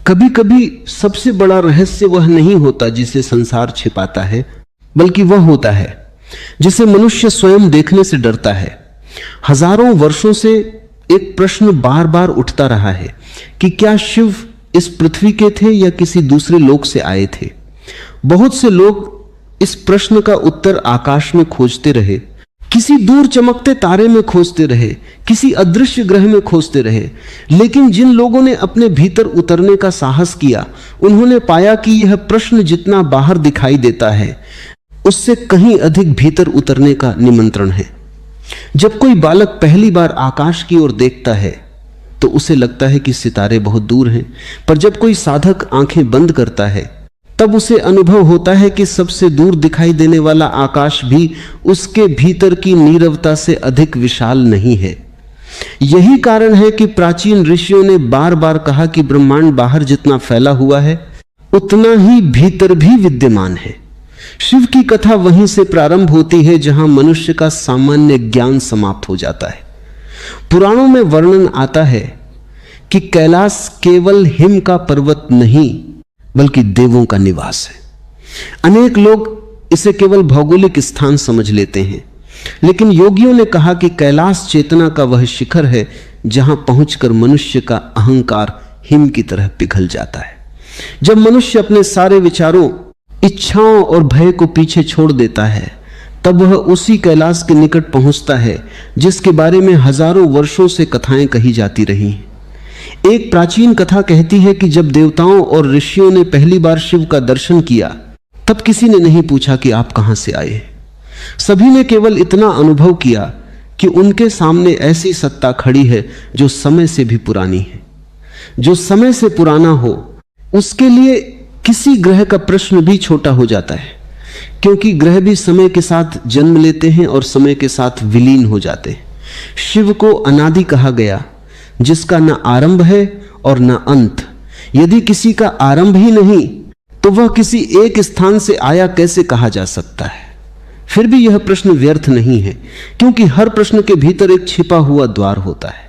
कभी कभी सबसे बड़ा रहस्य वह नहीं होता जिसे संसार छिपाता है, बल्कि वह होता है जिसे मनुष्य स्वयं देखने से डरता है। हजारों वर्षों से एक प्रश्न बार बार उठता रहा है कि क्या शिव इस पृथ्वी के थे या किसी दूसरे लोक से आए थे। बहुत से लोग इस प्रश्न का उत्तर आकाश में खोजते रहे, किसी दूर चमकते तारे में खोजते रहे, किसी अदृश्य ग्रह में खोजते रहे, लेकिन जिन लोगों ने अपने भीतर उतरने का साहस किया, उन्होंने पाया कि यह प्रश्न जितना बाहर दिखाई देता है, उससे कहीं अधिक भीतर उतरने का निमंत्रण है। जब कोई बालक पहली बार आकाश की ओर देखता है तो उसे लगता है कि सितारे बहुत दूर हैं, पर जब कोई साधक आंखें बंद करता है तब उसे अनुभव होता है कि सबसे दूर दिखाई देने वाला आकाश भी उसके भीतर की नीरवता से अधिक विशाल नहीं है। यही कारण है कि प्राचीन ऋषियों ने बार बार कहा कि ब्रह्मांड बाहर जितना फैला हुआ है उतना ही भीतर भी विद्यमान है। शिव की कथा वहीं से प्रारंभ होती है जहां मनुष्य का सामान्य ज्ञान समाप्त हो जाता है। पुराणों में वर्णन आता है कि कैलाश केवल हिम का पर्वत नहीं बल्कि देवों का निवास है। अनेक लोग इसे केवल भौगोलिक स्थान समझ लेते हैं, लेकिन योगियों ने कहा कि कैलाश चेतना का वह शिखर है जहां पहुंचकर मनुष्य का अहंकार हिम की तरह पिघल जाता है। जब मनुष्य अपने सारे विचारों, इच्छाओं और भय को पीछे छोड़ देता है, तब वह उसी कैलाश के निकट पहुंचता है जिसके बारे में हजारों वर्षों से कथाएं कही जाती रही हैं। एक प्राचीन कथा कहती है कि जब देवताओं और ऋषियों ने पहली बार शिव का दर्शन किया, तब किसी ने नहीं पूछा कि आप कहां से आए। सभी ने केवल इतना अनुभव किया कि उनके सामने ऐसी सत्ता खड़ी है जो समय से भी पुरानी है। जो समय से पुराना हो उसके लिए किसी ग्रह का प्रश्न भी छोटा हो जाता है, क्योंकि ग्रह भी समय के साथ जन्म लेते हैं और समय के साथ विलीन हो जाते हैं। शिव को अनादि कहा गया, जिसका न आरंभ है और न अंत। यदि किसी का आरंभ ही नहीं तो वह किसी एक स्थान से आया कैसे कहा जा सकता है। फिर भी यह प्रश्न व्यर्थ नहीं है, क्योंकि हर प्रश्न के भीतर एक छिपा हुआ द्वार होता है।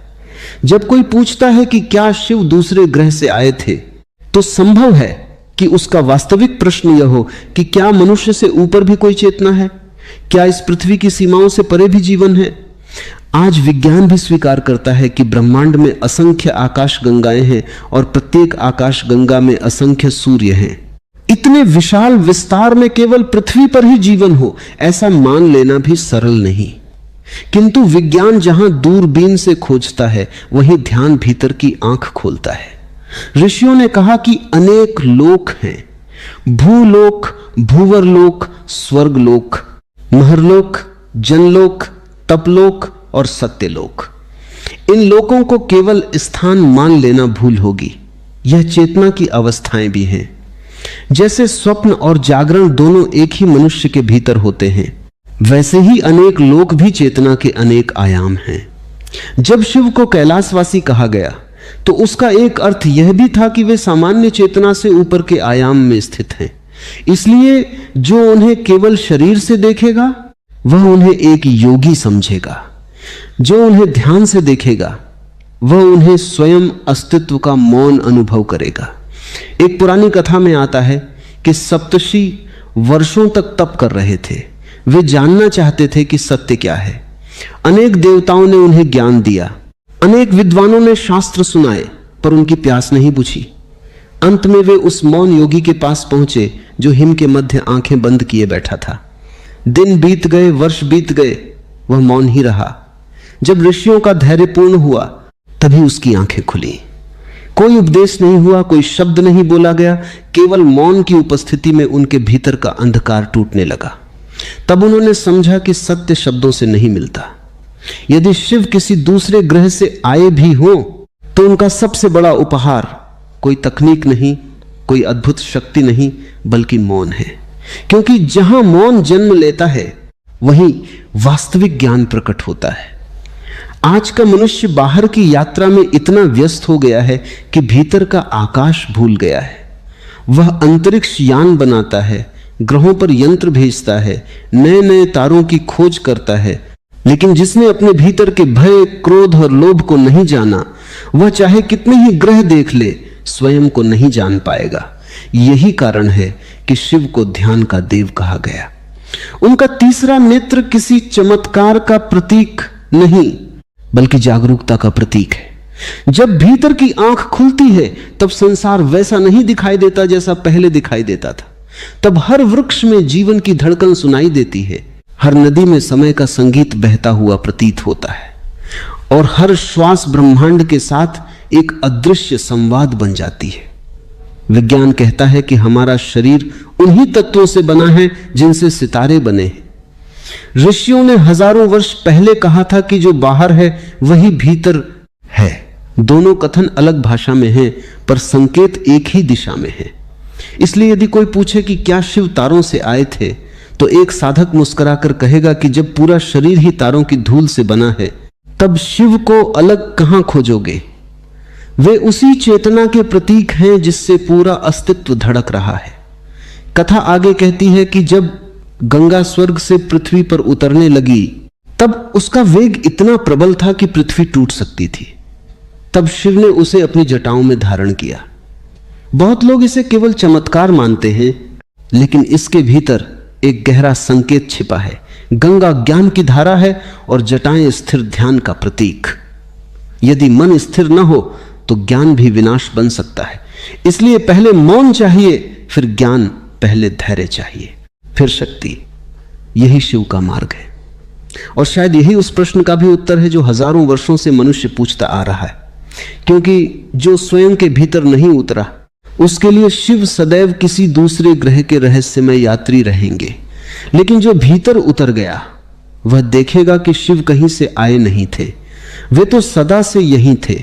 जब कोई पूछता है कि क्या शिव दूसरे ग्रह से आए थे, तो संभव है कि उसका वास्तविक प्रश्न यह हो कि क्या मनुष्य से ऊपर भी कोई चेतना है, क्या इस पृथ्वी की सीमाओं से परे भी जीवन है। आज विज्ञान भी स्वीकार करता है कि ब्रह्मांड में असंख्य आकाश गंगाएं हैं और प्रत्येक आकाश गंगा में असंख्य सूर्य हैं। इतने विशाल विस्तार में केवल पृथ्वी पर ही जीवन हो, ऐसा मान लेना भी सरल नहीं। किंतु विज्ञान जहां दूरबीन से खोजता है, वहीं ध्यान भीतर की आंख खोलता है। ऋषियों ने कहा कि अनेक लोक हैं, भूलोक, भूवरलोक, स्वर्गलोक, महरलोक, जनलोक, तपलोक और सत्यलोक। इन लोकों को केवल स्थान मान लेना भूल होगी। यह चेतना की अवस्थाएं भी हैं। जैसे स्वप्न और जागरण दोनों एक ही मनुष्य के भीतर होते हैं, वैसे ही अनेक लोक भी चेतना के अनेक आयाम हैं। जब शिव को कैलाशवासी कहा गया तो उसका एक अर्थ यह भी था कि वे सामान्य चेतना से ऊपर के आयाम में स्थित हैं। इसलिए जो उन्हें केवल शरीर से देखेगा वह उन्हें एक योगी समझेगा, जो उन्हें ध्यान से देखेगा वह उन्हें स्वयं अस्तित्व का मौन अनुभव करेगा। एक पुरानी कथा में आता है कि सप्तर्षि वर्षों तक तप कर रहे थे। वे जानना चाहते थे कि सत्य क्या है। अनेक देवताओं ने उन्हें ज्ञान दिया, अनेक विद्वानों ने शास्त्र सुनाए, पर उनकी प्यास नहीं बुझी। अंत में वे उस मौन योगी के पास पहुंचे जो हिम के मध्य आंखें बंद किए बैठा था। दिन बीत गए, वर्ष बीत गए, वह मौन ही रहा। जब ऋषियों का धैर्य पूर्ण हुआ तभी उसकी आंखें खुली। कोई उपदेश नहीं हुआ, कोई शब्द नहीं बोला गया, केवल मौन की उपस्थिति में उनके भीतर का अंधकार टूटने लगा। तब उन्होंने समझा कि सत्य शब्दों से नहीं मिलता। यदि शिव किसी दूसरे ग्रह से आए भी हो तो उनका सबसे बड़ा उपहार कोई तकनीक नहीं, कोई अद्भुत शक्ति नहीं, बल्कि मौन है। क्योंकि जहां मौन जन्म लेता है वहीं वास्तविक ज्ञान प्रकट होता है। आज का मनुष्य बाहर की यात्रा में इतना व्यस्त हो गया है कि भीतर का आकाश भूल गया है। वह अंतरिक्ष यान बनाता है, ग्रहों पर यंत्र भेजता है, नए नए तारों की खोज करता है, लेकिन जिसने अपने भीतर के भय, क्रोध और लोभ को नहीं जाना, वह चाहे कितने ही ग्रह देख ले, स्वयं को नहीं जान पाएगा। यही कारण है कि शिव को ध्यान का देव कहा गया। उनका तीसरा नेत्र किसी चमत्कार का प्रतीक नहीं बल्कि जागरूकता का प्रतीक है। जब भीतर की आंख खुलती है तब संसार वैसा नहीं दिखाई देता जैसा पहले दिखाई देता था। तब हर वृक्ष में जीवन की धड़कन सुनाई देती है, हर नदी में समय का संगीत बहता हुआ प्रतीत होता है और हर श्वास ब्रह्मांड के साथ एक अदृश्य संवाद बन जाती है। विज्ञान कहता है कि हमारा शरीर उन्हीं तत्वों से बना है जिनसे सितारे बने हैं। ऋषियों ने हजारों वर्ष पहले कहा था कि जो बाहर है वही भीतर है। दोनों कथन अलग भाषा में हैं पर संकेत एक ही दिशा में है। इसलिए यदि कोई पूछे कि क्या शिव तारों से आए थे तो एक साधक मुस्कुराकर कहेगा कि जब पूरा शरीर ही तारों की धूल से बना है तब शिव को अलग कहां खोजोगे। वे उसी चेतना के प्रतीक हैं जिससे पूरा अस्तित्व धड़क रहा है। कथा आगे कहती है कि जब गंगा स्वर्ग से पृथ्वी पर उतरने लगी तब उसका वेग इतना प्रबल था कि पृथ्वी टूट सकती थी। तब शिव ने उसे अपनी जटाओं में धारण किया। बहुत लोग इसे केवल चमत्कार मानते हैं, लेकिन इसके भीतर एक गहरा संकेत छिपा है। गंगा ज्ञान की धारा है और जटाएं स्थिर ध्यान का प्रतीक। यदि मन स्थिर न हो तो ज्ञान भी विनाश बन सकता है। इसलिए पहले मौन चाहिए, फिर ज्ञान, पहले धैर्य चाहिए, फिर शक्ति। यही शिव का मार्ग है और शायद यही उस प्रश्न का भी उत्तर है जो हजारों वर्षों से मनुष्य पूछता आ रहा है। क्योंकि जो स्वयं के भीतर नहीं उतरा उसके लिए शिव सदैव किसी दूसरे ग्रह के रहस्यमय यात्री रहेंगे। लेकिन जो भीतर उतर गया वह देखेगा कि शिव कहीं से आए नहीं थे, वे तो सदा से यहीं थे।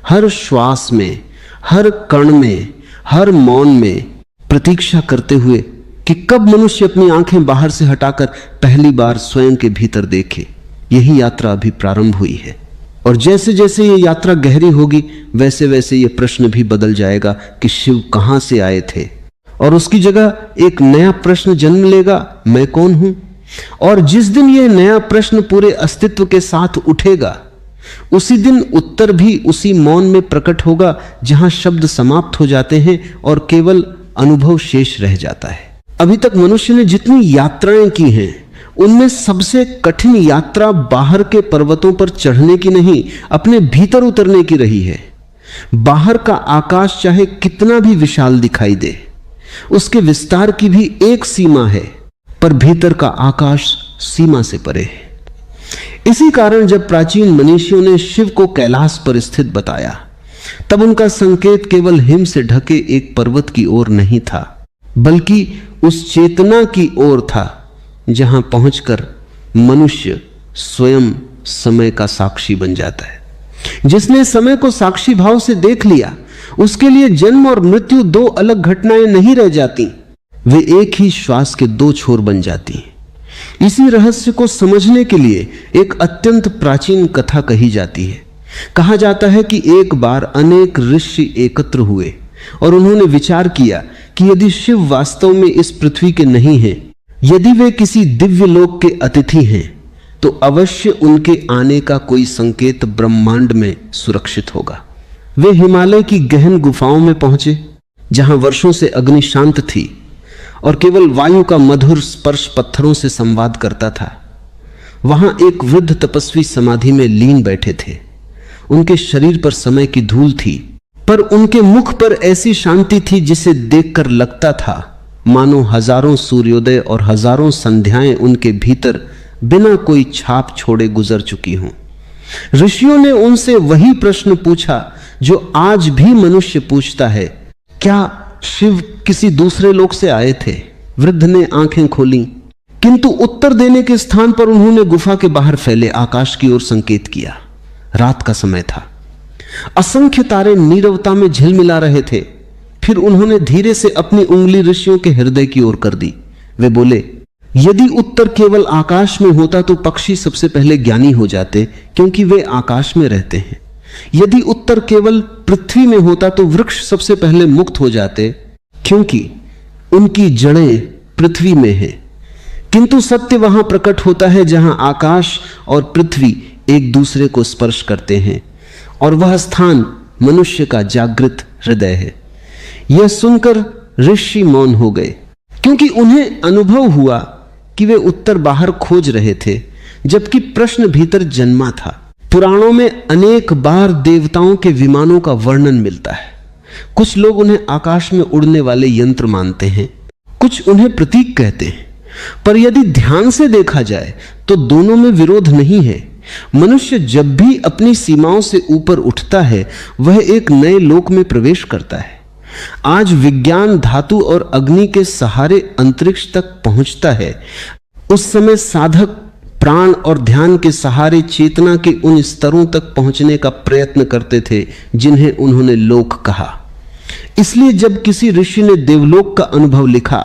हर श्वास में, हर कण में, हर मौन में प्रतीक्षा करते हुए कि कब मनुष्य अपनी आंखें बाहर से हटाकर पहली बार स्वयं के भीतर देखे। यही यात्रा अभी प्रारंभ हुई है और जैसे जैसे ये यात्रा गहरी होगी वैसे वैसे ये प्रश्न भी बदल जाएगा कि शिव कहां से आए थे और उसकी जगह एक नया प्रश्न जन्म लेगा, मैं कौन हूं। और जिस दिन ये नया प्रश्न पूरे अस्तित्व के साथ उठेगा उसी दिन उत्तर भी उसी मौन में प्रकट होगा जहां शब्द समाप्त हो जाते हैं और केवल अनुभव शेष रह जाता है। अभी तक मनुष्य ने जितनी यात्राएं की हैं उनमें सबसे कठिन यात्रा बाहर के पर्वतों पर चढ़ने की नहीं, अपने भीतर उतरने की रही है। बाहर का आकाश चाहे कितना भी विशाल दिखाई दे, उसके विस्तार की भी एक सीमा है, पर भीतर का आकाश सीमा से परे है। इसी कारण जब प्राचीन मनीषियों ने शिव को कैलाश पर स्थित बताया तब उनका संकेत केवल हिम से ढके एक पर्वत की ओर नहीं था, बल्कि उस चेतना की ओर था जहां पहुंचकर मनुष्य स्वयं समय का साक्षी बन जाता है। जिसने समय को साक्षी भाव से देख लिया उसके लिए जन्म और मृत्यु दो अलग घटनाएं नहीं रह जाती, वे एक ही श्वास के दो छोर बन जाती हैं। इसी रहस्य को समझने के लिए एक अत्यंत प्राचीन कथा कही जाती है। कहा जाता है कि एक बार अनेक ऋषि एकत्र हुए और उन्होंने विचार किया कि यदि शिव वास्तव में इस पृथ्वी के नहीं हैं, यदि वे किसी दिव्य लोक के अतिथि हैं, तो अवश्य उनके आने का कोई संकेत ब्रह्मांड में सुरक्षित होगा। वे हिमालय की गहन गुफाओं में पहुंचे जहां वर्षों से अग्नि शांत थी और केवल वायु का मधुर स्पर्श पत्थरों से संवाद करता था। वहां एक वृद्ध तपस्वी समाधि में लीन बैठे थे। उनके शरीर पर समय की धूल थी, पर उनके मुख पर ऐसी शांति थी जिसे देखकर लगता था मानो हजारों सूर्योदय और हजारों संध्याएं उनके भीतर बिना कोई छाप छोड़े गुजर चुकी हों। ऋषियों ने उनसे वही प्रश्न पूछा जो आज भी मनुष्य पूछता है, क्या शिव किसी दूसरे लोक से आए थे? वृद्ध ने आंखें खोली, किंतु उत्तर देने के स्थान पर उन्होंने गुफा के बाहर फैले आकाश की ओर संकेत किया। रात का समय था, असंख्य तारे नीरवता में झिलमिला रहे थे। फिर उन्होंने धीरे से अपनी उंगली ऋषियों के हृदय की ओर कर दी। वे बोले, यदि उत्तर केवल आकाश में होता तो पक्षी सबसे पहले ज्ञानी हो जाते, क्योंकि वे आकाश में रहते हैं। यदि उत्तर केवल पृथ्वी में होता तो वृक्ष सबसे पहले मुक्त हो जाते, क्योंकि उनकी जड़ें पृथ्वी में हैं। किंतु सत्य वहां प्रकट होता है जहां आकाश और पृथ्वी एक दूसरे को स्पर्श करते हैं, और वह स्थान मनुष्य का जागृत हृदय है। यह सुनकर ऋषि मौन हो गए, क्योंकि उन्हें अनुभव हुआ कि वे उत्तर बाहर खोज रहे थे, जबकि प्रश्न भीतर जन्मा था। पुराणों में अनेक बार देवताओं के विमानों का वर्णन मिलता है। कुछ लोग उन्हें आकाश में उड़ने वाले यंत्र मानते हैं, कुछ उन्हें प्रतीक कहते हैं, पर यदि ध्यान से देखा जाए तो दोनों में विरोध नहीं है। मनुष्य जब भी अपनी सीमाओं से ऊपर उठता है, वह एक नए लोक में प्रवेश करता है। आज विज्ञान धातु और अग्नि के सहारे अंतरिक्ष तक पहुंचता है। उस समय साधक प्राण और ध्यान के सहारे चेतना के उन स्तरों तक पहुंचने का प्रयत्न करते थे जिन्हें उन्होंने लोक कहा। इसलिए जब किसी ऋषि ने देवलोक का अनुभव लिखा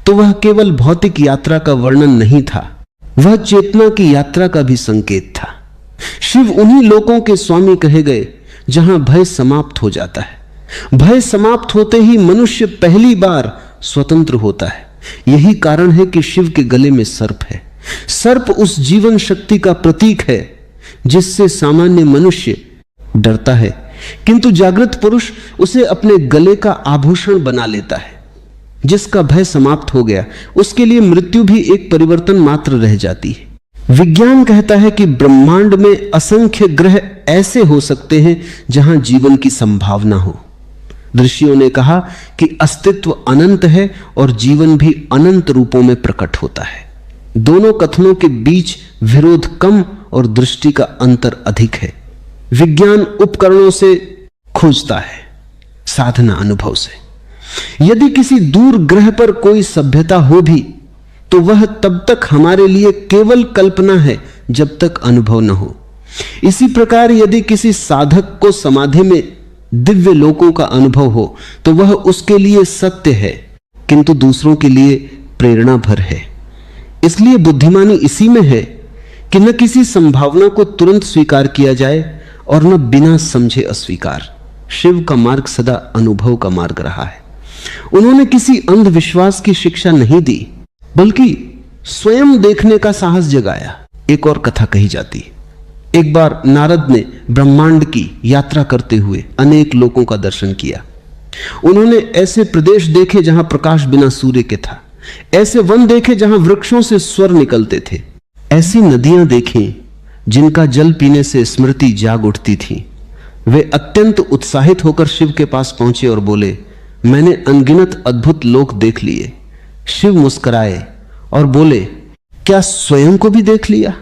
तो वह केवल भौतिक यात्रा का वर्णन नहीं था, वह चेतना की यात्रा का भी संकेत था। शिव उन्हीं लोकों के स्वामी कहे गए जहां भय समाप्त हो जाता है। भय समाप्त होते ही मनुष्य पहली बार स्वतंत्र होता है। यही कारण है कि शिव के गले में सर्प है। सर्प उस जीवन शक्ति का प्रतीक है जिससे सामान्य मनुष्य डरता है, किंतु जागृत पुरुष उसे अपने गले का आभूषण बना लेता है। जिसका भय समाप्त हो गया, उसके लिए मृत्यु भी एक परिवर्तन मात्र रह जाती है। विज्ञान कहता है कि ब्रह्मांड में असंख्य ग्रह ऐसे हो सकते हैं जहां जीवन की संभावना हो। ऋषियों ने कहा कि अस्तित्व अनंत है और जीवन भी अनंत रूपों में प्रकट होता है। दोनों कथनों के बीच विरोध कम और दृष्टि का अंतर अधिक है। विज्ञान उपकरणों से खोजता है, साधना अनुभव से। यदि किसी दूर ग्रह पर कोई सभ्यता हो भी तो वह तब तक हमारे लिए केवल कल्पना है जब तक अनुभव न हो। इसी प्रकार यदि किसी साधक को समाधि में दिव्य लोकों का अनुभव हो तो वह उसके लिए सत्य है, किंतु दूसरों के लिए प्रेरणा भर है। इसलिए बुद्धिमानी इसी में है कि न किसी संभावना को तुरंत स्वीकार किया जाए और न बिना समझे अस्वीकार। शिव का मार्ग सदा अनुभव का मार्ग रहा है। उन्होंने किसी अंधविश्वास की शिक्षा नहीं दी, बल्कि स्वयं देखने का साहस जगाया। एक और कथा कही जाती है। एक बार नारद ने ब्रह्मांड की यात्रा करते हुए अनेक लोकों का दर्शन किया। उन्होंने ऐसे प्रदेश देखे जहां प्रकाश बिना सूर्य के था, ऐसे वन देखे जहां वृक्षों से स्वर निकलते थे, ऐसी नदियां देखी जिनका जल पीने से स्मृति जाग उठती थी। वे अत्यंत उत्साहित होकर शिव के पास पहुंचे और बोले, मैंने अनगिनत अद्भुत लोक देख लिए। शिव मुस्कुराए और बोले, क्या स्वयं को भी देख लिया?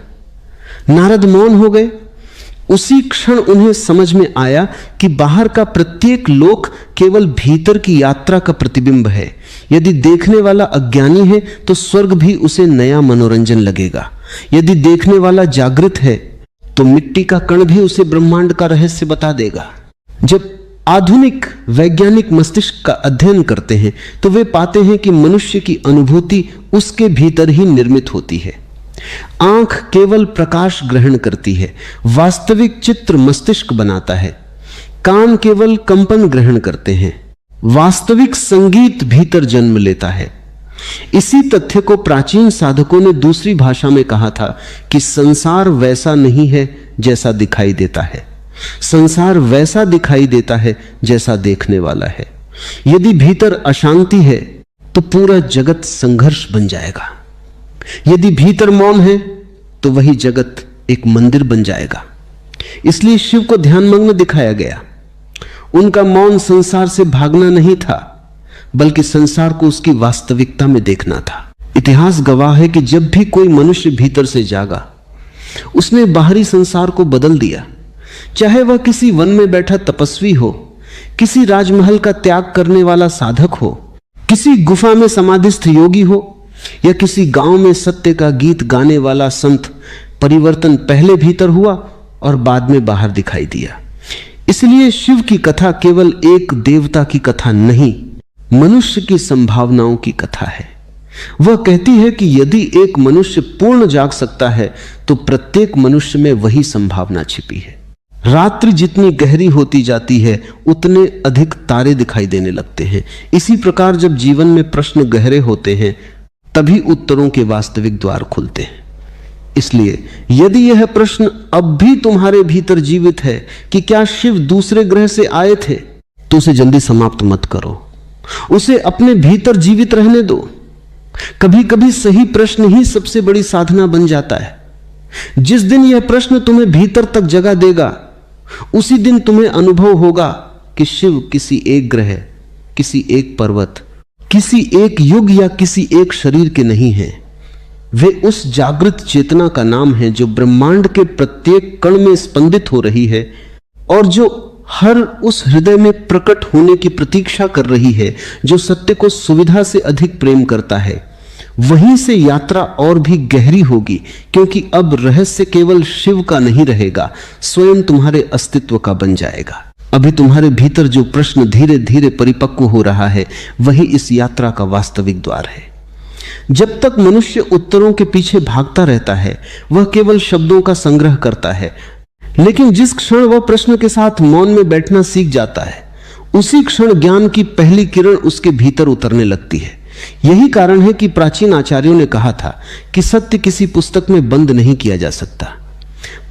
नारद मौन हो गए। उसी क्षण उन्हें समझ में आया कि बाहर का प्रत्येक लोक केवल भीतर की यात्रा का प्रतिबिंब है। यदि देखने वाला अज्ञानी है तो स्वर्ग भी उसे नया मनोरंजन लगेगा। यदि देखने वाला जागृत है तो मिट्टी का कण भी उसे ब्रह्मांड का रहस्य बता देगा। जब आधुनिक वैज्ञानिक मस्तिष्क का अध्ययन करते हैं तो वे पाते हैं कि मनुष्य की अनुभूति उसके भीतर ही निर्मित होती है। आंख केवल प्रकाश ग्रहण करती है, वास्तविक चित्र मस्तिष्क बनाता है। कान केवल कंपन ग्रहण करते हैं, वास्तविक संगीत भीतर जन्म लेता है। इसी तथ्य को प्राचीन साधकों ने दूसरी भाषा में कहा था कि संसार वैसा नहीं है जैसा दिखाई देता है, संसार वैसा दिखाई देता है जैसा देखने वाला है। यदि भीतर अशांति है तो पूरा जगत संघर्ष बन जाएगा। यदि भीतर मौन है तो वही जगत एक मंदिर बन जाएगा। इसलिए शिव को ध्यानमग्न दिखाया गया। उनका मौन संसार से भागना नहीं था, बल्कि संसार को उसकी वास्तविकता में देखना था। इतिहास गवाह है कि जब भी कोई मनुष्य भीतर से जागा, उसने बाहरी संसार को बदल दिया। चाहे वह किसी वन में बैठा तपस्वी हो, किसी राजमहल का त्याग करने वाला साधक हो, किसी गुफा में समाधिस्थ योगी हो, या किसी गांव में सत्य का गीत गाने वाला संत, परिवर्तन पहले भीतर हुआ और बाद में बाहर दिखाई दिया। इसलिए शिव की कथा केवल एक देवता की कथा नहीं, मनुष्य की संभावनाओं की कथा है। वह कहती है कि यदि एक मनुष्य पूर्ण जाग सकता है तो प्रत्येक मनुष्य में वही संभावना छिपी है। रात्रि जितनी गहरी होती जाती है उतने अधिक तारे दिखाई देने लगते हैं। इसी प्रकार जब जीवन में प्रश्न गहरे होते हैं तभी उत्तरों के वास्तविक द्वार खुलते हैं। इसलिए यदि यह प्रश्न अब भी तुम्हारे भीतर जीवित है कि क्या शिव दूसरे ग्रह से आए थे, तो उसे जल्दी समाप्त मत करो, उसे अपने भीतर जीवित रहने दो। कभी कभी सही प्रश्न ही सबसे बड़ी साधना बन जाता है। जिस दिन यह प्रश्न तुम्हें भीतर तक जगा देगा, उसी दिन तुम्हें अनुभव होगा कि शिव किसी एक ग्रह, किसी एक पर्वत, किसी एक युग या किसी एक शरीर के नहीं हैं। वे उस जागृत चेतना का नाम है जो ब्रह्मांड के प्रत्येक कण में स्पंदित हो रही है और जो हर उस हृदय में प्रकट होने की प्रतीक्षा कर रही है जो सत्य को सुविधा से अधिक प्रेम करता है। वहीं से यात्रा और भी गहरी होगी, क्योंकि अब रहस्य केवल शिव का नहीं रहेगा, स्वयं तुम्हारे अस्तित्व का बन जाएगा। अभी तुम्हारे भीतर जो प्रश्न धीरे धीरे परिपक्व हो रहा है, वही इस यात्रा का वास्तविक द्वार है। जब तक मनुष्य उत्तरों के पीछे भागता रहता है, वह केवल शब्दों का संग्रह करता है। लेकिन जिस क्षण वह प्रश्न के साथ मौन में बैठना सीख जाता है, उसी क्षण ज्ञान की पहली किरण उसके भीतर उतरने लगती है। यही कारण है कि प्राचीन आचार्यों ने कहा था कि सत्य किसी पुस्तक में बंद नहीं किया जा सकता।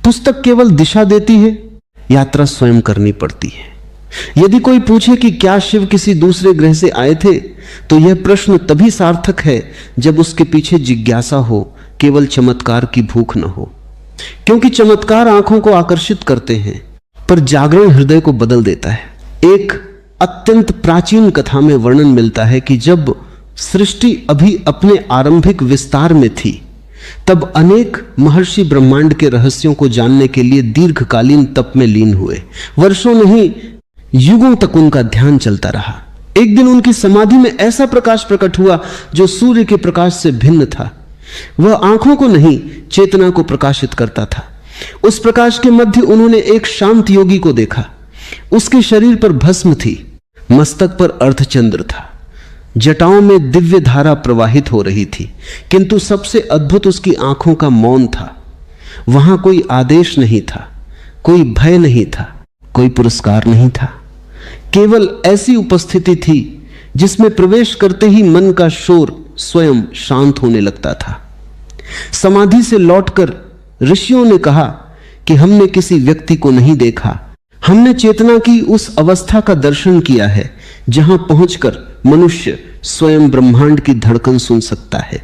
पुस्तक केवल दिशा देती है, यात्रा स्वयं करनी पड़ती है। यदि कोई पूछे कि क्या शिव किसी दूसरे ग्रह से आए थे, तो यह प्रश्न तभी सार्थक है जब उसके पीछे जिज्ञासा हो, केवल चमत्कार की भूख न हो। क्योंकि चमत्कार आंखों को आकर्षित करते हैं, पर जागरण हृदय को बदल देता है। एक अत्यंत प्राचीन कथा में वर्णन मिलता है कि जब सृष्टि अभी अपने आरंभिक विस्तार में थी, तब अनेक महर्षि ब्रह्मांड के रहस्यों को जानने के लिए दीर्घकालीन तप में लीन हुए। वर्षों नहीं, युगों तक उनका ध्यान चलता रहा। एक दिन उनकी समाधि में ऐसा प्रकाश प्रकट हुआ जो सूर्य के प्रकाश से भिन्न था। वह आंखों को नहीं, चेतना को प्रकाशित करता था। उस प्रकाश के मध्य उन्होंने एक शांत योगी को देखा। उसके शरीर पर भस्म थी, मस्तक पर अर्धचंद्र था, जटाओं में दिव्य धारा प्रवाहित हो रही थी, किंतु सबसे अद्भुत उसकी आंखों का मौन था। वहां कोई आदेश नहीं था, कोई भय नहीं था, कोई पुरस्कार नहीं था। केवल ऐसी उपस्थिति थी जिसमें प्रवेश करते ही मन का शोर स्वयं शांत होने लगता था। समाधि से लौटकर ऋषियों ने कहा कि हमने किसी व्यक्ति को नहीं देखा, हमने चेतना की उस अवस्था का दर्शन किया है जहां पहुंचकर मनुष्य स्वयं ब्रह्मांड की धड़कन सुन सकता है।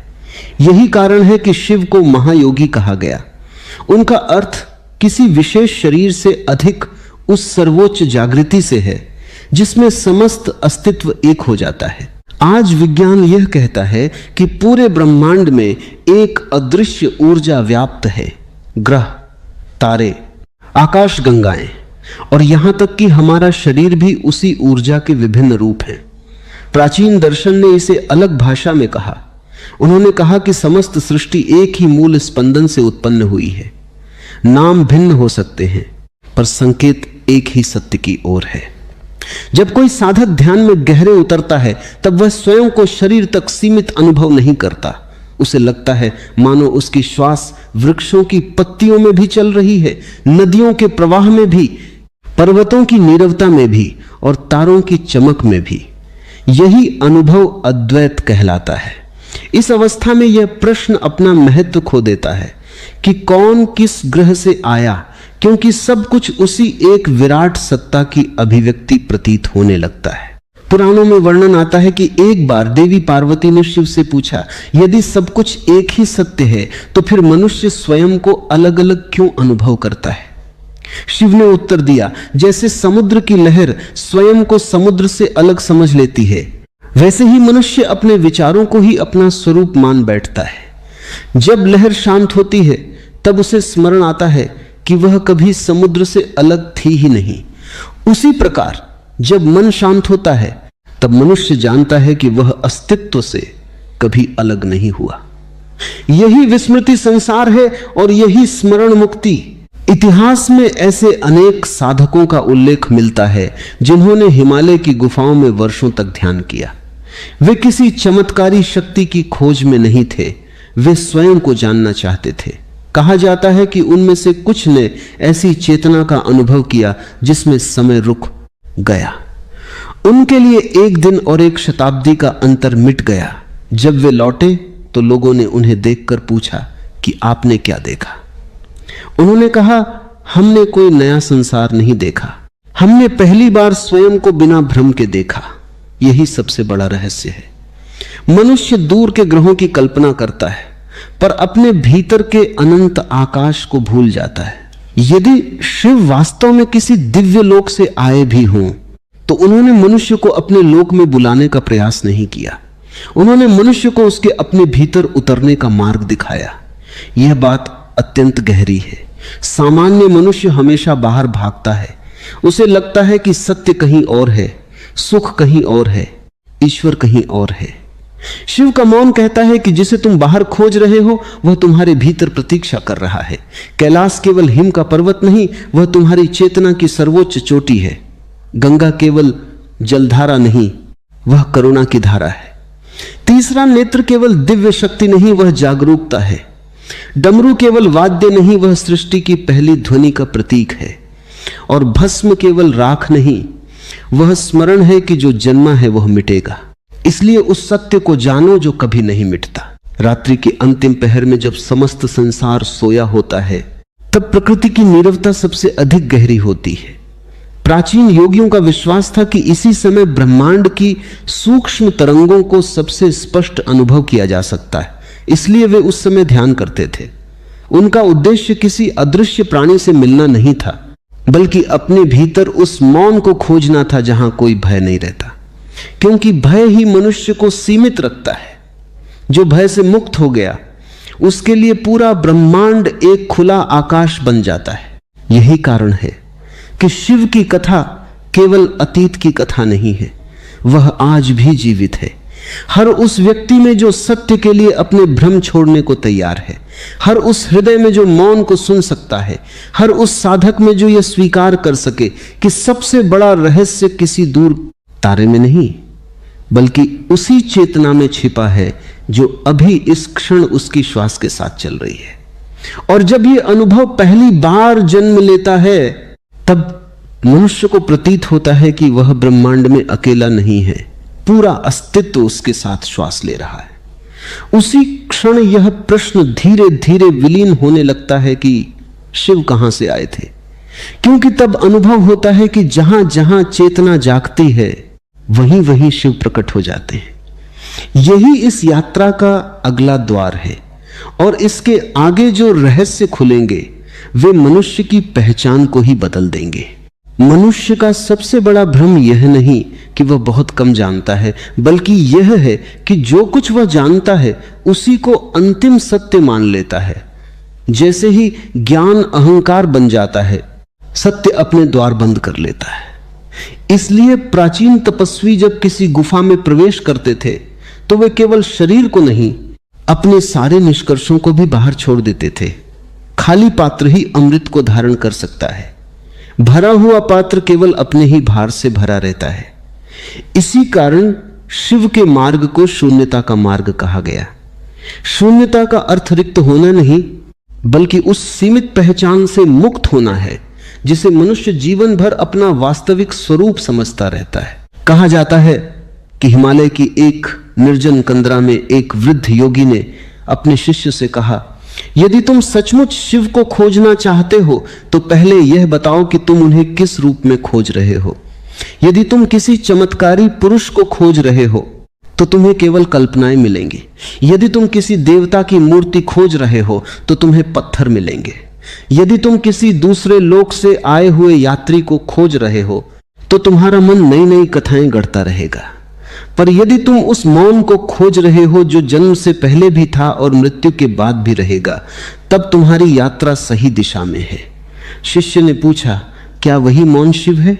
यही कारण है कि शिव को महायोगी कहा गया। उनका अर्थ किसी विशेष शरीर से अधिक उस सर्वोच्च जागृति से है जिसमें समस्त अस्तित्व एक हो जाता है। आज विज्ञान यह कहता है कि पूरे ब्रह्मांड में एक अदृश्य ऊर्जा व्याप्त है। ग्रह, तारे, आकाश गंगाएं और यहां तक कि हमारा शरीर भी उसी ऊर्जा के विभिन्न रूप हैं। प्राचीन दर्शन ने इसे अलग भाषा में कहा। उन्होंने कहा कि समस्त सृष्टि एक ही मूल स्पंदन से उत्पन्न हुई है। नाम भिन्न हो सकते हैं, पर संकेत एक ही सत्य की ओर है। जब कोई साधक ध्यान में गहरे उतरता है, तब वह स्वयं को शरीर तक सीमित अनुभव नहीं करता। उसे लगता है मानो उसकी श्वास वृक्षों की पत्तियों में भी चल रही है, नदियों के प्रवाह में भी, पर्वतों की नीरवता में भी और तारों की चमक में भी। यही अनुभव अद्वैत कहलाता है। इस अवस्था में यह प्रश्न अपना महत्व खो देता है कि कौन किस ग्रह से आया, क्योंकि सब कुछ उसी एक विराट सत्ता की अभिव्यक्ति प्रतीत होने लगता है। पुराणों में वर्णन आता है कि एक बार देवी पार्वती ने शिव से पूछा, यदि सब कुछ एक ही सत्य है तो फिर मनुष्य स्वयं को अलग अलग क्यों अनुभव करता है? शिव ने उत्तर दिया, जैसे समुद्र की लहर स्वयं को समुद्र से अलग समझ लेती है, वैसे ही मनुष्य अपने विचारों को ही अपना स्वरूप मान बैठता है। जब लहर शांत होती है, तब उसे स्मरण आता है कि वह कभी समुद्र से अलग थी ही नहीं। उसी प्रकार जब मन शांत होता है, तब मनुष्य जानता है कि वह अस्तित्व से कभी अलग नहीं हुआ। यही विस्मृति संसार है और यही स्मरण मुक्ति। इतिहास में ऐसे अनेक साधकों का उल्लेख मिलता है जिन्होंने हिमालय की गुफाओं में वर्षों तक ध्यान किया। वे किसी चमत्कारी शक्ति की खोज में नहीं थे, वे स्वयं को जानना चाहते थे। कहा जाता है कि उनमें से कुछ ने ऐसी चेतना का अनुभव किया जिसमें समय रुक गया। उनके लिए एक दिन और एक शताब्दी का अंतर मिट गया। जब वे लौटे तो लोगों ने उन्हें देखकर पूछा कि आपने क्या देखा? उन्होंने कहा, हमने कोई नया संसार नहीं देखा, हमने पहली बार स्वयं को बिना भ्रम के देखा, यही सबसे बड़ा रहस्य है। मनुष्य दूर के ग्रहों की कल्पना करता है पर अपने भीतर के अनंत आकाश को भूल जाता है। यदि शिव वास्तव में किसी दिव्य लोक से आए भी हों तो उन्होंने मनुष्य को अपने लोक में बुलाने का प्रयास नहीं किया। उन्होंने मनुष्य को उसके अपने भीतर उतरने का मार्ग दिखाया। यह बात अत्यंत गहरी है। सामान्य मनुष्य हमेशा बाहर भागता है। उसे लगता है कि सत्य कहीं और है, सुख कहीं और है, ईश्वर कहीं और है। शिव का मौन कहता है कि जिसे तुम बाहर खोज रहे हो वह तुम्हारे भीतर प्रतीक्षा कर रहा है। कैलाश केवल हिम का पर्वत नहीं, वह तुम्हारी चेतना की सर्वोच्च चोटी है। गंगा केवल जलधारा नहीं, वह करुणा की धारा है। तीसरा नेत्र केवल दिव्य शक्ति नहीं, वह जागरूकता है। डमरू केवल वाद्य नहीं, वह सृष्टि की पहली ध्वनि का प्रतीक है। और भस्म केवल राख नहीं, वह स्मरण है कि जो जन्मा है वह मिटेगा। इसलिए उस सत्य को जानो जो कभी नहीं मिटता। रात्रि के अंतिम पहर में जब समस्त संसार सोया होता है तब प्रकृति की नीरवता सबसे अधिक गहरी होती है। प्राचीन योगियों का विश्वास था कि इसी समय ब्रह्मांड की सूक्ष्म तरंगों को सबसे स्पष्ट अनुभव किया जा सकता है, इसलिए वे उस समय ध्यान करते थे। उनका उद्देश्य किसी अदृश्य प्राणी से मिलना नहीं था, बल्कि अपने भीतर उस मौन को खोजना था जहां कोई भय नहीं रहता। क्योंकि भय ही मनुष्य को सीमित रखता है। जो भय से मुक्त हो गया उसके लिए पूरा ब्रह्मांड एक खुला आकाश बन जाता है। यही कारण है कि शिव की कथा केवल अतीत की कथा नहीं है, वह आज भी जीवित है। हर उस व्यक्ति में जो सत्य के लिए अपने भ्रम छोड़ने को तैयार है, हर उस हृदय में जो मौन को सुन सकता है, हर उस साधक में जो यह स्वीकार कर सके कि सबसे बड़ा रहस्य किसी दूर तारे में नहीं बल्कि उसी चेतना में छिपा है जो अभी इस क्षण उसकी श्वास के साथ चल रही है। और जब यह अनुभव पहली बार जन्म लेता है तब मनुष्य को प्रतीत होता है कि वह ब्रह्मांड में अकेला नहीं है, पूरा अस्तित्व उसके साथ श्वास ले रहा है। उसी क्षण यह प्रश्न धीरे धीरे विलीन होने लगता है कि शिव कहां से आए थे, क्योंकि तब अनुभव होता है कि जहां जहां चेतना जागती है वहीं वहीं शिव प्रकट हो जाते हैं। यही इस यात्रा का अगला द्वार है और इसके आगे जो रहस्य खुलेंगे वे मनुष्य की पहचान को ही बदल देंगे। मनुष्य का सबसे बड़ा भ्रम यह नहीं कि वह बहुत कम जानता है, बल्कि यह है कि जो कुछ वह जानता है उसी को अंतिम सत्य मान लेता है। जैसे ही ज्ञान अहंकार बन जाता है, सत्य अपने द्वार बंद कर लेता है। इसलिए प्राचीन तपस्वी जब किसी गुफा में प्रवेश करते थे तो वे केवल शरीर को नहीं, अपने सारे निष्कर्षों को भी बाहर छोड़ देते थे। खाली पात्र ही अमृत को धारण कर सकता है, भरा हुआ पात्र केवल अपने ही भार से भरा रहता है। इसी कारण शिव के मार्ग को शून्यता का मार्ग कहा गया। शून्यता का अर्थ रिक्त होना नहीं, बल्कि उस सीमित पहचान से मुक्त होना है जिसे मनुष्य जीवन भर अपना वास्तविक स्वरूप समझता रहता है। कहा जाता है कि हिमालय की एक निर्जन कंदरा में एक वृद्ध योगी ने अपने शिष्य से कहा, यदि तुम सचमुच शिव को खोजना चाहते हो तो पहले यह बताओ कि तुम उन्हें किस रूप में खोज रहे हो। यदि तुम किसी चमत्कारी पुरुष को खोज रहे हो तो तुम्हें केवल कल्पनाएं मिलेंगी। यदि तुम किसी देवता की मूर्ति खोज रहे हो तो तुम्हें पत्थर मिलेंगे। यदि तुम किसी दूसरे लोक से आए हुए यात्री को खोज रहे हो तो तुम्हारा मन नई नई कथाएं गढ़ता रहेगा। पर यदि तुम उस मौन को खोज रहे हो जो जन्म से पहले भी था और मृत्यु के बाद भी रहेगा, तब तुम्हारी यात्रा सही दिशा में है। शिष्य ने पूछा, क्या वही मौन शिव है?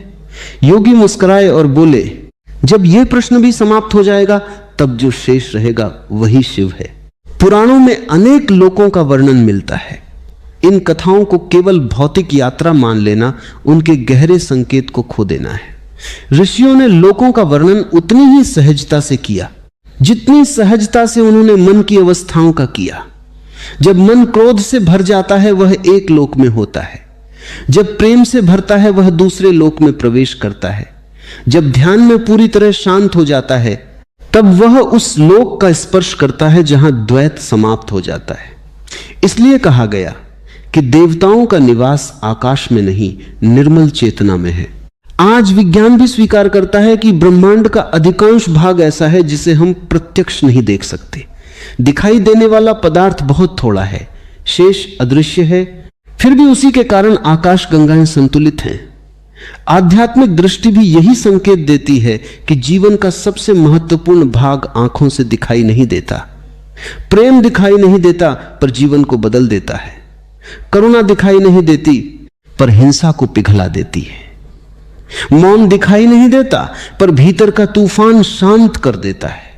योगी मुस्कुराए और बोले, जब यह प्रश्न भी समाप्त हो जाएगा तब जो शेष रहेगा वही शिव है। पुराणों में अनेक लोकों का वर्णन मिलता है। इन कथाओं को केवल भौतिक यात्रा मान लेना उनके गहरे संकेत को खो देना है। ऋषियों ने लोकों का वर्णन उतनी ही सहजता से किया जितनी सहजता से उन्होंने मन की अवस्थाओं का किया। जब मन क्रोध से भर जाता है वह एक लोक में होता है, जब प्रेम से भरता है वह दूसरे लोक में प्रवेश करता है, जब ध्यान में पूरी तरह शांत हो जाता है तब वह उस लोक का स्पर्श करता है जहां द्वैत समाप्त हो जाता है। इसलिए कहा गया कि देवताओं का निवास आकाश में नहीं, निर्मल चेतना में है। आज विज्ञान भी स्वीकार करता है कि ब्रह्मांड का अधिकांश भाग ऐसा है जिसे हम प्रत्यक्ष नहीं देख सकते। दिखाई देने वाला पदार्थ बहुत थोड़ा है, शेष अदृश्य है। फिर भी उसी के कारण आकाश गंगाएं संतुलित हैं। आध्यात्मिक दृष्टि भी यही संकेत देती है कि जीवन का सबसे महत्वपूर्ण भाग आंखों से दिखाई नहीं देता। प्रेम दिखाई नहीं देता पर जीवन को बदल देता है। करुणा दिखाई नहीं देती पर हिंसा को पिघला देती है। मौन दिखाई नहीं देता पर भीतर का तूफान शांत कर देता है।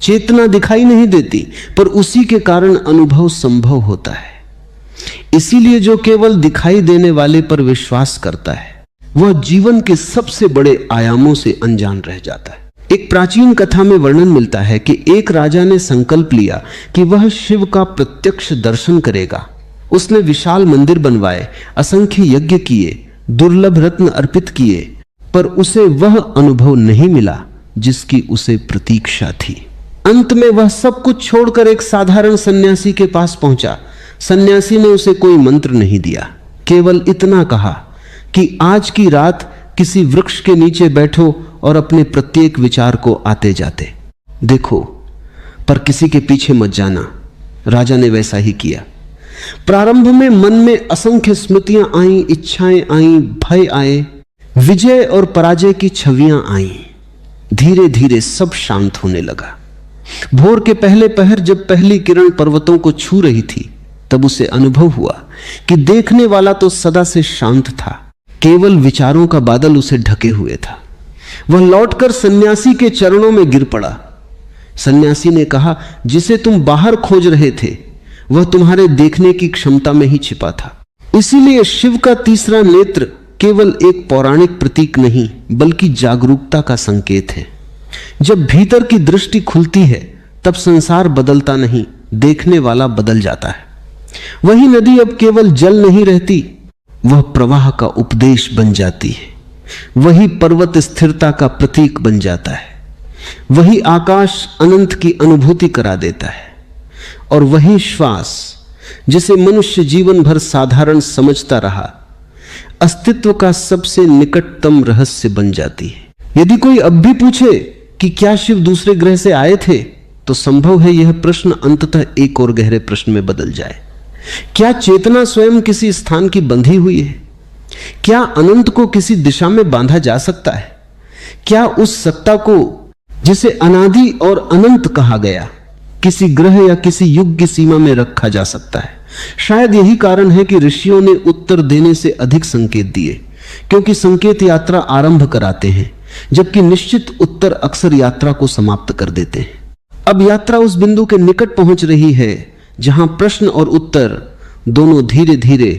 चेतना दिखाई नहीं देती पर उसी के कारण अनुभव संभव होता है। इसीलिए जो केवल दिखाई देने वाले पर विश्वास करता है वह जीवन के सबसे बड़े आयामों से अनजान रह जाता है। एक प्राचीन कथा में वर्णन मिलता है कि एक राजा ने संकल्प लिया कि वह शिव का प्रत्यक्ष दर्शन करेगा। उसने विशाल मंदिर बनवाए, असंख्य यज्ञ किए, दुर्लभ रत्न अर्पित किए, पर उसे वह अनुभव नहीं मिला जिसकी उसे प्रतीक्षा थी। अंत में वह सब कुछ छोड़कर एक साधारण सन्यासी के पास पहुंचा। सन्यासी ने उसे कोई मंत्र नहीं दिया, केवल इतना कहा कि आज की रात किसी वृक्ष के नीचे बैठो और अपने प्रत्येक विचार को आते जाते देखो, पर किसी के पीछे मत जाना। राजा ने वैसा ही किया। प्रारंभ में मन में असंख्य स्मृतियां आईं, इच्छाएं आईं, भय आए, विजय और पराजय की छवियां आईं। धीरे धीरे सब शांत होने लगा। भोर के पहले पहर जब पहली किरण पर्वतों को छू रही थी तब उसे अनुभव हुआ कि देखने वाला तो सदा से शांत था, केवल विचारों का बादल उसे ढके हुए था। वह लौटकर सन्यासी के चरणों में गिर पड़ा। सन्यासी ने कहा, जिसे तुम बाहर खोज रहे थे वह तुम्हारे देखने की क्षमता में ही छिपा था। इसीलिए शिव का तीसरा नेत्र केवल एक पौराणिक प्रतीक नहीं बल्कि जागरूकता का संकेत है। जब भीतर की दृष्टि खुलती है तब संसार बदलता नहीं, देखने वाला बदल जाता है। वही नदी अब केवल जल नहीं रहती, वह प्रवाह का उपदेश बन जाती है। वही पर्वत स्थिरता का प्रतीक बन जाता है। वही आकाश अनंत की अनुभूति करा देता है। और वही श्वास जिसे मनुष्य जीवन भर साधारण समझता रहा, अस्तित्व का सबसे निकटतम रहस्य बन जाती है। यदि कोई अब भी पूछे कि क्या शिव दूसरे ग्रह से आए थे, तो संभव है यह प्रश्न अंततः एक और गहरे प्रश्न में बदल जाए। क्या चेतना स्वयं किसी स्थान की बंधी हुई है? क्या अनंत को किसी दिशा में बांधा जा सकता है? क्या उस सत्ता को जिसे अनादि और अनंत कहा गया किसी ग्रह या किसी युग की सीमा में रखा जा सकता है? शायद यही कारण है कि ऋषियों ने उत्तर देने से अधिक संकेत दिए, क्योंकि संकेत यात्रा आरंभ कराते हैं जबकि निश्चित उत्तर अक्सर यात्रा को समाप्त कर देते हैं। अब यात्रा उस बिंदु के निकट पहुंच रही है जहां प्रश्न और उत्तर दोनों धीरे धीरे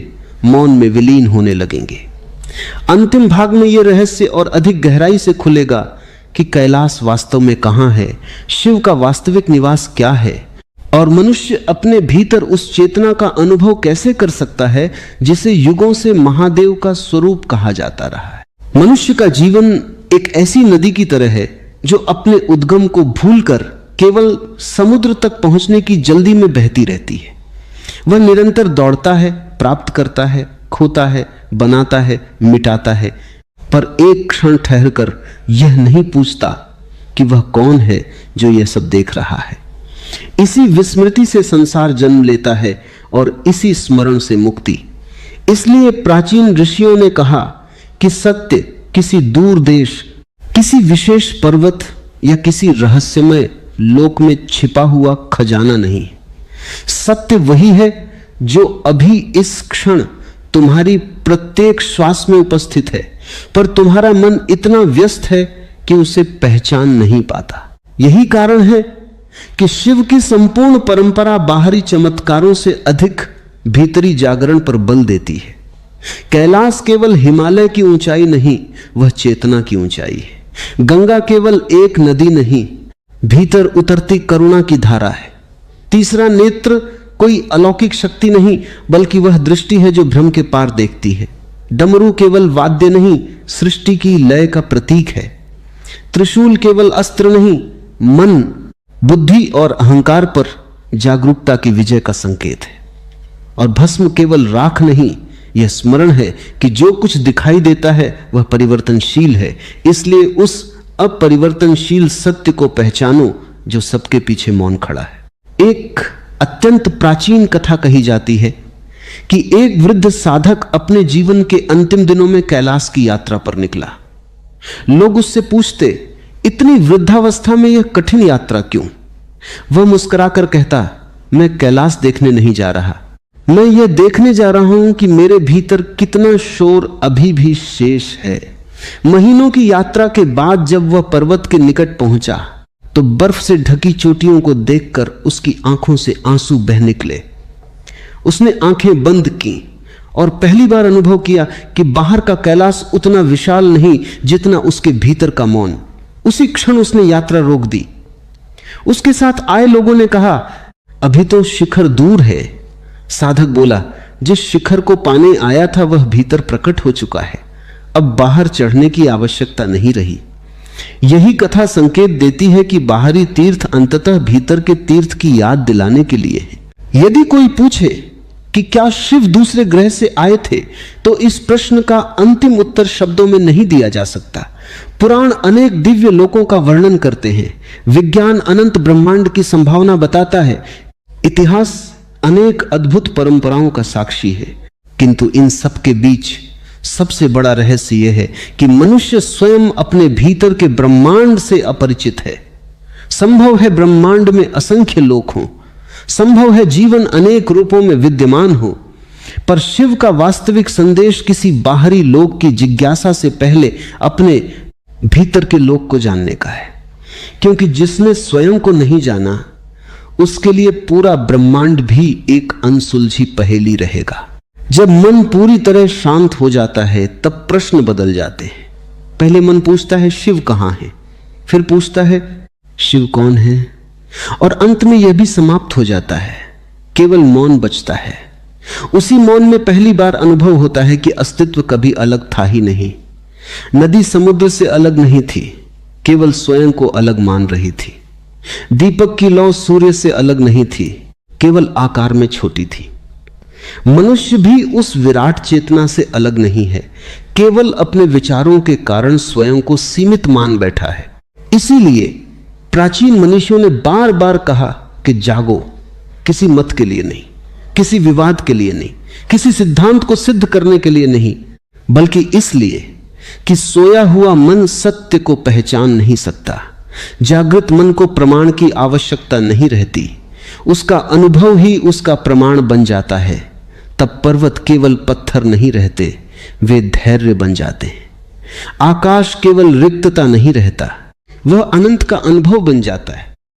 मौन में विलीन होने लगेंगे। अंतिम भाग में यह रहस्य और अधिक गहराई से खुलेगा कि कैलाश वास्तव में कहां है, शिव का वास्तविक निवास क्या है, और मनुष्य अपने भीतर उस चेतना का अनुभव कैसे कर सकता है जिसे युगों से महादेव का स्वरूप कहा जाता रहा है। मनुष्य का जीवन एक ऐसी नदी की तरह है जो अपने उद्गम को भूलकर केवल समुद्र तक पहुंचने की जल्दी में बहती रहती है। वह निरंतर दौड़ता है, प्राप्त करता है, खोता है, बनाता है, मिटाता है, पर एक क्षण ठहरकर यह नहीं पूछता कि वह कौन है जो यह सब देख रहा है। इसी विस्मृति से संसार जन्म लेता है और इसी स्मरण से मुक्ति। इसलिए प्राचीन ऋषियों ने कहा कि सत्य किसी दूर देश, किसी विशेष पर्वत या किसी रहस्यमय लोक में छिपा हुआ खजाना नहीं। सत्य वही है जो अभी इस क्षण तुम्हारी प्रत्येक श्वास में उपस्थित है, पर तुम्हारा मन इतना व्यस्त है कि उसे पहचान नहीं पाता। यही कारण है कि शिव की संपूर्ण परंपरा बाहरी चमत्कारों से अधिक भीतरी जागरण पर बल देती है। कैलाश केवल हिमालय की ऊंचाई नहीं, वह चेतना की ऊंचाई है। गंगा केवल एक नदी नहीं, भीतर उतरती करुणा की धारा है। तीसरा नेत्र कोई अलौकिक शक्ति नहीं, बल्कि वह दृष्टि है जो भ्रम के पार देखती है। डमरू केवल वाद्य नहीं, सृष्टि की लय का प्रतीक है। त्रिशूल केवल अस्त्र नहीं, मन, बुद्धि और अहंकार पर जागरूकता की विजय का संकेत है। और भस्म केवल राख नहीं, यह स्मरण है कि जो कुछ दिखाई देता है वह परिवर्तनशील है, इसलिए उस अपरिवर्तनशील सत्य को पहचानो जो सबके पीछे मौन खड़ा है। एक अत्यंत प्राचीन कथा कही जाती है कि एक वृद्ध साधक अपने जीवन के अंतिम दिनों में कैलाश की यात्रा पर निकला। लोग उससे पूछते, इतनी वृद्धावस्था में यह कठिन यात्रा क्यों? वह मुस्कुराकर कहता, मैं कैलाश देखने नहीं जा रहा, मैं यह देखने जा रहा हूं कि मेरे भीतर कितना शोर अभी भी शेष है। महीनों की यात्रा के बाद जब वह पर्वत के निकट पहुंचा तो बर्फ से ढकी चोटियों को देखकर उसकी आंखों से आंसू बह निकले। उसने आंखें बंद की और पहली बार अनुभव किया कि बाहर का कैलाश उतना विशाल नहीं जितना उसके भीतर का मौन। उसी क्षण उसने यात्रा रोक दी। उसके साथ आए लोगों ने कहा, अभी तो शिखर दूर है। साधक बोला, जिस शिखर को पाने आया था वह भीतर प्रकट हो चुका है, अब बाहर चढ़ने की आवश्यकता नहीं रही। यही कथा संकेत देती है कि बाहरी तीर्थ अंततः भीतर के तीर्थ की याद दिलाने के लिए है। यदि कोई पूछे कि क्या शिव दूसरे ग्रह से आए थे, तो इस प्रश्न का अंतिम उत्तर शब्दों में नहीं दिया जा सकता। पुराण अनेक दिव्य लोकों का वर्णन करते हैं, विज्ञान अनंत ब्रह्मांड की संभावना बताता है, इतिहास अनेक अद्भुत परंपराओं का साक्षी है। किंतु इन सब के बीच सबसे बड़ा रहस्य यह है कि मनुष्य स्वयं अपने भीतर के ब्रह्मांड से अपरिचित है। संभव है ब्रह्मांड में असंख्य लोक हों, संभव है जीवन अनेक रूपों में विद्यमान हो, पर शिव का वास्तविक संदेश किसी बाहरी लोक की जिज्ञासा से पहले अपने भीतर के लोक को जानने का है। क्योंकि जिसने स्वयं को नहीं जाना उसके लिए पूरा ब्रह्मांड भी एक अनसुलझी पहेली रहेगा। जब मन पूरी तरह शांत हो जाता है तब प्रश्न बदल जाते हैं। पहले मन पूछता है शिव कहां है, फिर पूछता है शिव कौन है, और अंत में यह भी समाप्त हो जाता है, केवल मौन बचता है। उसी मौन में पहली बार अनुभव होता है कि अस्तित्व कभी अलग था ही नहीं। नदी समुद्र से अलग नहीं थी, केवल स्वयं को अलग मान रही थी। दीपक की लौ सूर्य से अलग नहीं थी, केवल आकार में छोटी थी। मनुष्य भी उस विराट चेतना से अलग नहीं है, केवल अपने विचारों के कारण स्वयं को सीमित मान बैठा है। इसीलिए प्राचीन मनुष्यों ने बार बार कहा कि जागो, किसी मत के लिए नहीं, किसी विवाद के लिए नहीं, किसी सिद्धांत को सिद्ध करने के लिए नहीं, बल्कि इसलिए कि सोया हुआ मन सत्य को पहचान नहीं सकता। जागृत मन को प्रमाण की आवश्यकता नहीं रहती, उसका अनुभव ही उसका प्रमाण बन जाता है। तब पर्वत केवल पत्थर नहीं रहते, वे धैर्य बन जाते हैं। आकाश केवल रिक्तता नहीं रहता, वह अनंत का अनुभव बन जाता है।